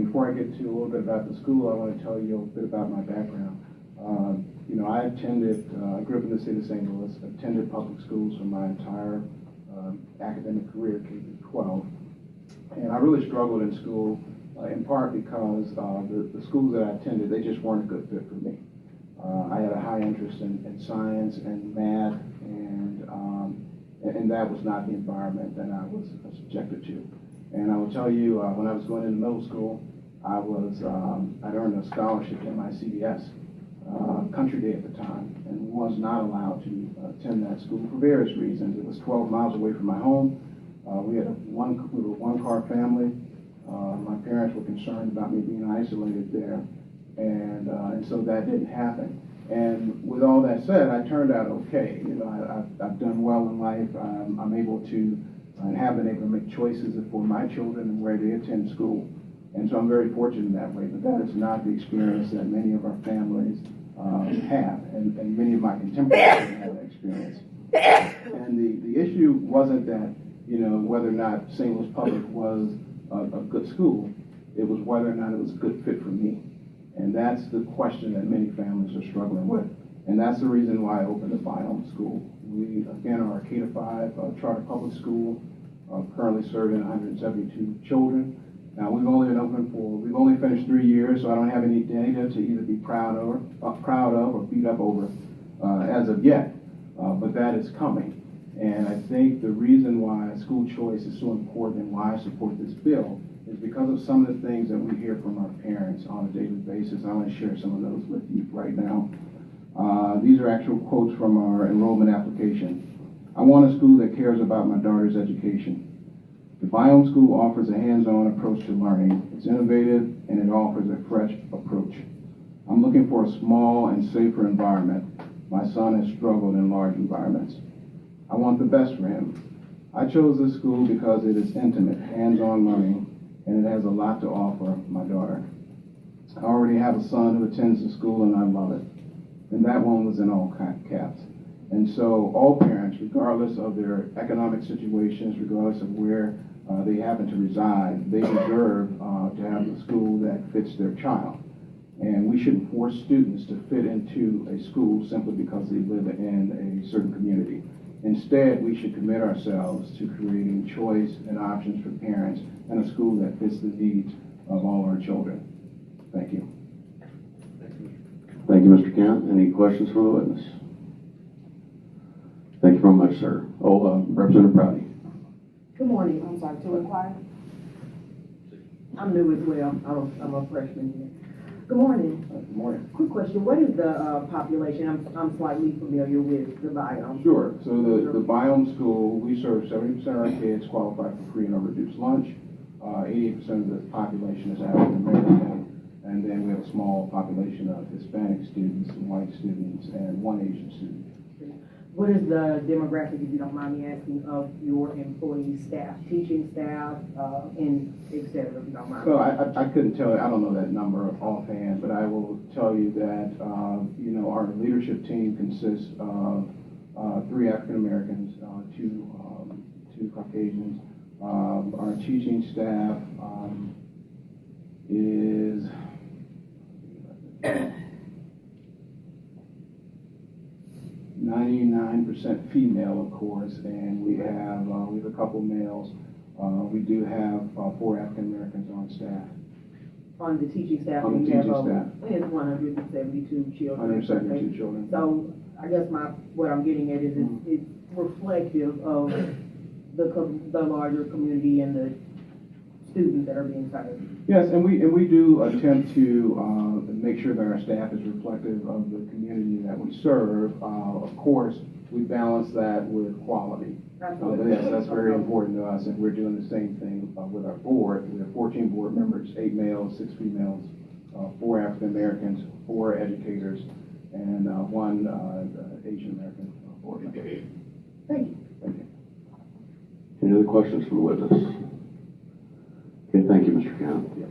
Before I get to a little bit about the school, I want to tell you a bit about my background. I I grew up in the city of St. Louis, attended public schools for my entire academic career, K through 12. And I really struggled in school, in part because the schools that I attended, they just weren't a good fit for me. I had a high interest in science and math, and that was not the environment that I was subjected to. And I will tell you, when I was going into middle school, I'd earned a scholarship in my CBS, Country Day at the time, and was not allowed to attend that school for various reasons. It was 12 miles away from my home. We were a one-car family. My parents were concerned about me being isolated there, and so that didn't happen. And with all that said, I turned out okay. I've done well in life. I'm able to and have been able to make choices for my children and where they attend school. And so I'm very fortunate in that way, but that is not the experience that many of our families have, and many of my contemporaries have that experience. And the issue wasn't that, whether or not St. Louis Public was a good school, it was whether or not it was a good fit for me. And that's the question that many families are struggling with. And that's the reason why I opened the Biome School. We, again, are a K-5 charter public school, currently serving 172 children. Now, we've only finished 3 years, so I don't have any data to either be proud of or beat up over as of yet, but that is coming. And I think the reason why school choice is so important and why I support this bill is because of some of the things that we hear from our parents on a daily basis. I want to share some of those with you right now. These are actual quotes from our enrollment application. I want a school that cares about my daughter's education. The Biome School offers a hands-on approach to learning. It's innovative and it offers a fresh approach. I'm looking for a small and safer environment. My son has struggled in large environments. I want the best for him. I chose this school because it is intimate, hands-on learning, and it has a lot to offer my daughter. I already have a son who attends the school and I love it. And that one was in all caps. And so all parents, regardless of their economic situations, regardless of where they happen to reside, they deserve to have a school that fits their child. And we shouldn't force students to fit into a school simply because they live in a certain community. Instead, we should commit ourselves to creating choice and options for parents and a school that fits the needs of all our children. Thank you. Thank you, Mr. Kent. Any questions from the witness? Thank you very much, sir. Representative Prouty. Good morning. I'm sorry, to inquire. I'm new as well. I'm a freshman here. Good morning. Good morning. Quick question. What is the population? I'm slightly familiar with the biome. Sure. So the Biome School, we serve 70% of our kids qualify for free and or reduced lunch. 88% of the population is African American, and then we have a small population of Hispanic students, white students, and one Asian student. What is the demographic, if you don't mind me asking, of your employee staff, teaching staff, and et cetera, if you don't mind? So I couldn't tell you, I don't know that number offhand, but I will tell you that, our leadership team consists of 3 African Americans, 2 Caucasians. Our teaching staff is 99% female, of course, and we have a couple males. We do have 4 African Americans on staff. On the teaching staff, On the you have teaching staff. 172 children. 172 children. So I guess what I'm getting at is it's reflective of the larger community and the students that are being served. Yes, and we do attempt to make sure that our staff is reflective of the community that we serve. Of course, we balance that with quality. But yes, that's very important to us, and we're doing the same thing with our board. We have 14 board members, 8 males, 6 females, 4 African Americans, 4 educators, and 1 Asian American board member. Thank you. Thank you. Any other questions from the witness? Okay, thank you, Mr. Kent. Yeah.